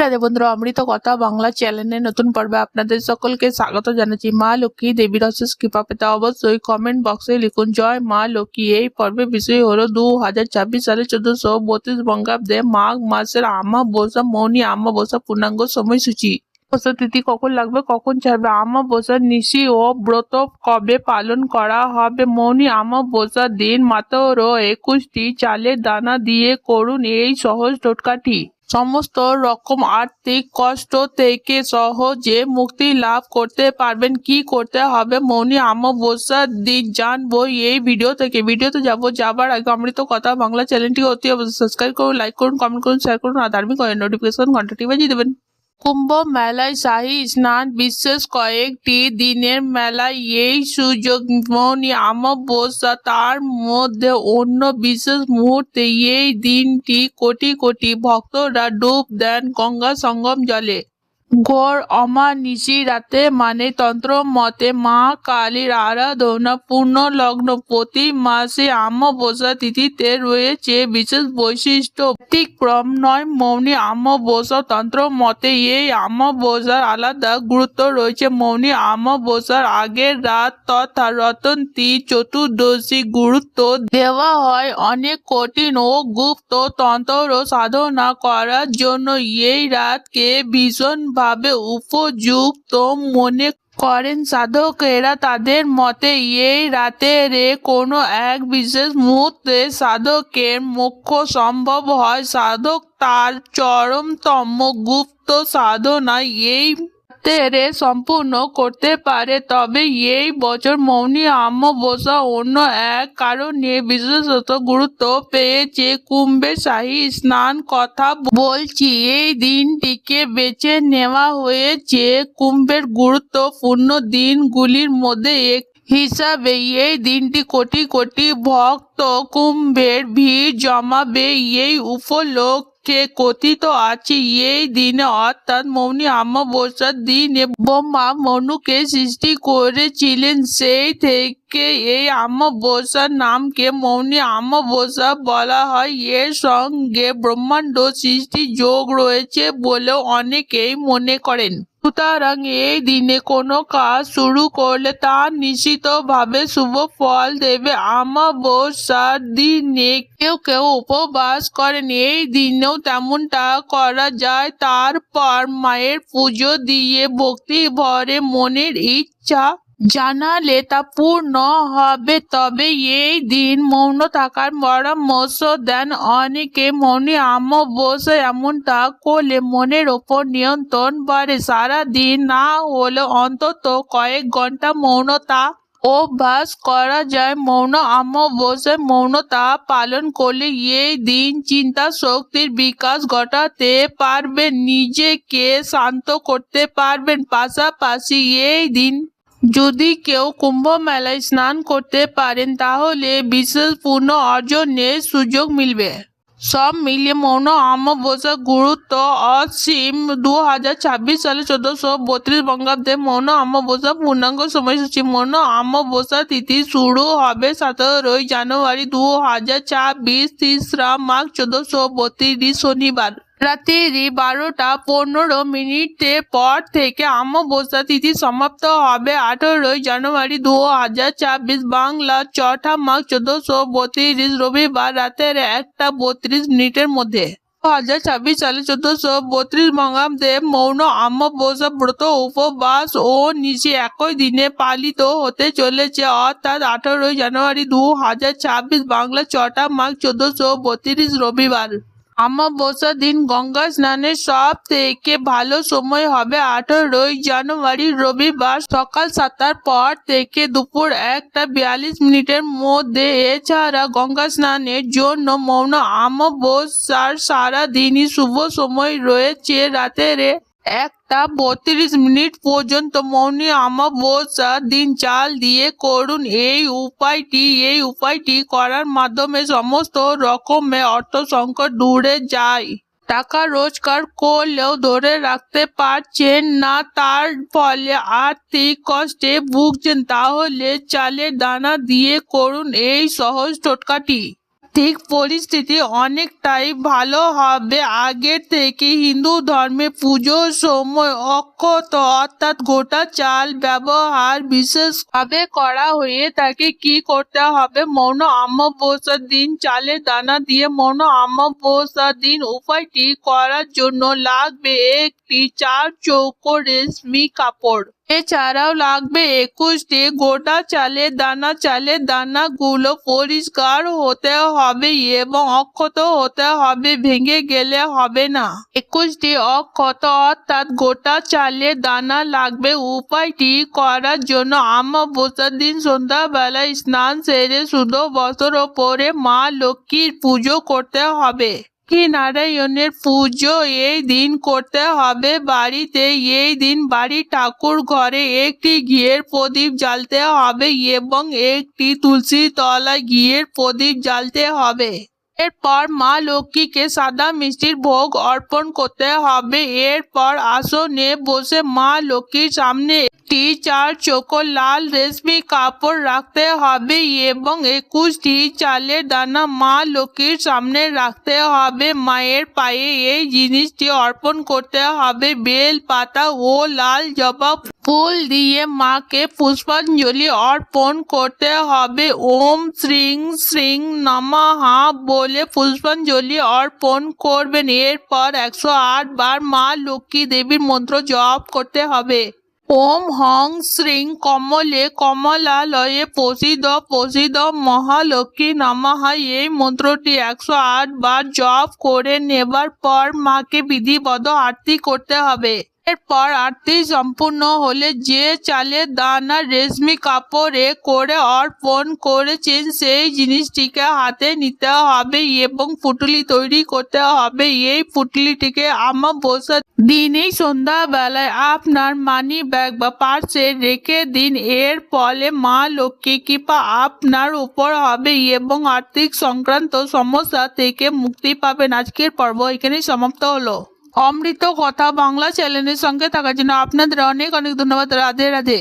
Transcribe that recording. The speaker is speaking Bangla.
রাধে বন্ধুরা, অমৃত কথা বাংলা চ্যানেলের নতুন পর্বে আপনাদের সকলকে স্বাগত জানাচ্ছি। মা লক্ষ্মী দেবীর অশেষ কৃপা পেতে অবশ্যই কমেন্ট বক্সে লিখুন জয় মা লক্ষ্মী। এই পর্বের বিষয় হলো 2026 সালে 1432 বঙ্গাব্দে মাঘ মাসের আমাবস্যা, মৌনী আমাবস্যা পূর্ণাঙ্গ সময়সূচি। অমাবস্যা তিথি কখন লাগবে, কখন ছাড়বে, আমাবস্যার নিশি ও ব্রত কবে পালন করা হবে। মৌনী আমাবস্যার দিন মাত্র 21টি চালের দানা দিয়ে করুন এই সহজ টোটকাটি। সমস্ত রকম আর্থিক কষ্ট থেকে সহজে মুক্তি লাভ করতে পারবেন। কি করতে হবে মৌনী আমাবস্যার দিন জানবো এই ভিডিও থেকে। ভিডিওতে যাবার আগে অমৃত কথা বাংলা চ্যানেলটি অতি অবশ্যই সাবস্ক্রাইব করুন, লাইক করুন, কমেন্ট করুন, শেয়ার করুন আর ধার্মিক নোটিফিকেশন ঘন্টাটি বাজিয়ে দেবেন। কুম্ভ মেলায় শাহী স্নান বিশেষ কয়েকটি দিনের মেলায় এই সুযোগ মৌনী আমাবস্যা, তার মধ্যে অন্য বিশেষ মুহূর্তে এই দিনটি কোটি কোটি ভক্তরা ডুব দেন গঙ্গা সঙ্গম জলে। ঘোর অমানিশি রাতে মানে তন্ত্র মতে মা কালীর আরাধনা পূর্ণ লগ্ন প্রতি মাসে আমাবস্যা তিথিতে রয়েছে বিশেষ বৈশিষ্ট্য। ব্যতিক্রম নয় মৌনী আমাবস্যা। তন্ত্র মতে এই আমাবস্যার আলাদা গুরুত্ব রয়েছে। মৌনী আমাবস্যার আগের রাত তথা রতন্তী চতুর্দশী গুরুত্ব দেওয়া হয় অনেক কঠিন ও গুপ্ত তন্ত্র সাধনা করার জন্য। এই রাতকে ভীষণ ভাবে উপযুক্ত মনে করেন সাধকেরা। তাদের মতে এই রাতের কোনো এক বিশেষ মুহূর্তে সাধকের মোক্ষ সম্ভব হয়। সাধক তার চরমতম গুপ্ত সাধনা এই রাতেরে সম্পূর্ণ করতে পারে। তবে এই বছর মৌনী আমাবস্যা অন্য এক কারণে বিশেষত গুরুত্ব পেয়েছে। কুম্ভের শাহী স্নান কথা বলছি। এই দিনটিকে বেছে নেওয়া হয়েছে কুম্ভের গুরুত্বপূর্ণ দিনগুলির মধ্যে এক হিসাবে। এই দিনটি কোটি কোটি ভক্ত কুম্ভের ভিড় জমাবে এই উপলক্ষে কথিত আছে এই দিনে অর্থাৎ মৌনী আমাবস্যার দিনে ব্রহ্মা মনুকে সৃষ্টি করেছিলেন। সেই থেকে এই আমাবস্যার নামকে মৌনী আমাবস্যা বলা হয়। এর সঙ্গে ব্রহ্মাণ্ড সৃষ্টি যোগ রয়েছে বলেও অনেকেই মনে করেন। সুতরাং এই দিনে কোনো কাজ শুরু করলে তা নিশ্চিতভাবে শুভ ফল দেবে। আমাবস্যার দিনে কেউ কেউ উপবাস করেন। এই দিনেও তেমনটা করা যায়। তারপর মায়ের পুজো দিয়ে ভক্তি ভরে মনের ইচ্ছা জানালে তা পূর্ণ হবে। তবে এই দিন মৌন থাকার পরামর্শ দেন অনেকে। মৌনী আমাবস্যা এমনটা করলে মনের ওপর নিয়ন্ত্রণ বাড়ে। সারাদিন না হলে অন্তত কয়েক ঘন্টা মৌনতা অভ্যাস করা যায়। মৌন আমাবস্যায় মৌনতা পালন করলে এই দিন চিন্তা শক্তির বিকাশ ঘটাতে পারবেন, নিজেকে শান্ত করতে পারবেন। পাশাপাশি এই দিন যদি কেউ কুম্ভ মেলায় স্নান করতে পারেন তাহলে বিশেষ পুণ্য অর্জনের সুযোগ মিলবে। সব মিলিয়ে মৌন আমাবস্যার গুরুত্ব অসীম। 2026 সালে 1432 বঙ্গাব্দে মৌন আমাবস্যা পূর্ণাঙ্গ সময়সূচি। মৌন আমাবস্যা তিথি শুরু হবে 17 জানুয়ারি 2026, 3রা মাঘ 1432 শনিবার রাত্রি 12:15 পর থেকে। আমাবস্যা তিথি সমাপ্ত হবে 18 জানুয়ারি 2026 বাংলা 4ঠা মাঘ 1432 রবিবার রাতের 1:32 মধ্যে। 2026 সালে 1432 বঙ্গাব্দে মৌন আমাবস্যা ব্রত উপবাস ও নিশি একই দিনে পালিত হতে চলেছে, অর্থাৎ 18 জানুয়ারি 2026 বাংলা 4ঠা মাঘ 1432 রবিবার। আমাবস্যার দিন গঙ্গা স্নানের সব থেকে ভালো সময় হবে 18 জানুয়ারি রবিবার সকাল 7টার পর থেকে দুপুর 1:42 মধ্যে। এছাড়া গঙ্গা স্নানের জন্য মৌন আমাবস্যার সারাদিনই শুভ সময় রয়েছে। রাতের 1:32 পর্যন্ত মৌনী আমাবস্যার দিন চাল দিয়ে করুন এই উপায়টি করার মাধ্যমে সমস্ত রকমের অর্থ সংকট দূরে যায়। টাকা রোজগার করলেও ধরে রাখতে পারছেন না, তার ফলে আর্থিক কষ্টে ভুগছেন, তাহলে চালের দানা দিয়ে করুন এই সহজ টোটকাটি। আর্থিক পরিস্থিতি অনেকটাই ভালো হবে। আগের থেকে হিন্দু ধর্মে পুজোর সময় অক্ষত অর্থাৎ গোটা চাল ব্যবহার বিশেষভাবে করা হয়ে থাকে। কি করতে হবে? মৌন অমাবস্যার দিন চালের দানা দিয়ে মৌন অমাবস্যার দিন উপায়টি করার জন্য লাগবে একটি 4 চৌকো রেশমি কাপড়। এছাড়াও লাগবে 21টি গোটা চালের দানা। চালের দানাগুলো পরিষ্কার হতে হবে এবং অক্ষত হতে হবে, ভেঙে গেলে হবে না। 21টি অক্ষত অর্থাৎ গোটা চালের দানা লাগবে। উপায়টি করার জন্য অমাবস্যার দিন সন্ধ্যাবেলায় স্নান সেরে শুদ্ধ বস্ত্র পরে মা লক্ষ্মীর পুজো করতে হবে। লক্ষ্মীনারায়ণের পুজো এই দিন করতে হবে বাড়িতে। এই দিন বাড়ির ঠাকুর ঘরে একটি ঘিয়ের প্রদীপ জ্বালতে হবে এবং একটি তুলসীর তলায় ঘিয়ের প্রদীপ জ্বালতে হবে। এরপর মা লক্ষ্মীকে সাদা মিষ্টির ভোগ অর্পণ করতে হবে। এরপর আসনে বসে মা লক্ষ্মীর সামনে একটি 4 চৌকো লাল রেশমি কাপড় রাখতে হবে এবং 21টি চালের দানা মা লক্ষ্মীর সামনে রাখতে হবে। মায়ের পায়ে এই জিনিসটি অর্পণ করতে হবে। বেল পাতা ও লাল জবা ফুল দিয়ে মাকে পুষ্পাঞ্জলি অর্পণ করতে হবে। ওম শ্রীং শ্রীং নমঃ বলে পুষ্পাঞ্জলি অর্পণ করবেন। এরপর 108 বার মা লক্ষ্মী দেবীর মন্ত্র জপ করতে হবে। ওম হং শ্রীং কমলে কমলালয়ে প্রসিদ প্রসিদ মহালক্ষ্মী নমঃ। এই মন্ত্রটি 108 বার জপ করে নেবার পর মাকে বিধিবদ্ধ আরতি করতে হবে। এরপর আরতি সম্পূর্ণ হলে যে চালের দানা রেশমি কাপড়ে করে অর্পণ করেছেন সেই জিনিসটিকে হাতে নিতে হবে এবং পুঁটুলি তৈরি করতে হবে। এই পুঁটুলিটিকে অমাবস্যার দিনেই সন্ধ্যাবেলায় আপনার মানি ব্যাগ বা পার্সে রেখে দিন। এর ফলে মা লক্ষ্মী কৃপা আপনার উপর হবে এবং আর্থিক সংক্রান্ত সমস্যা থেকে মুক্তি পাবেন। আজকের পর্ব এখানেই সমাপ্ত হলো। অমৃত কথা বাংলা চ্যানেলের সঙ্গে থাকার জন্য আপনাদের অনেক অনেক ধন্যবাদ। রাধে রাধে।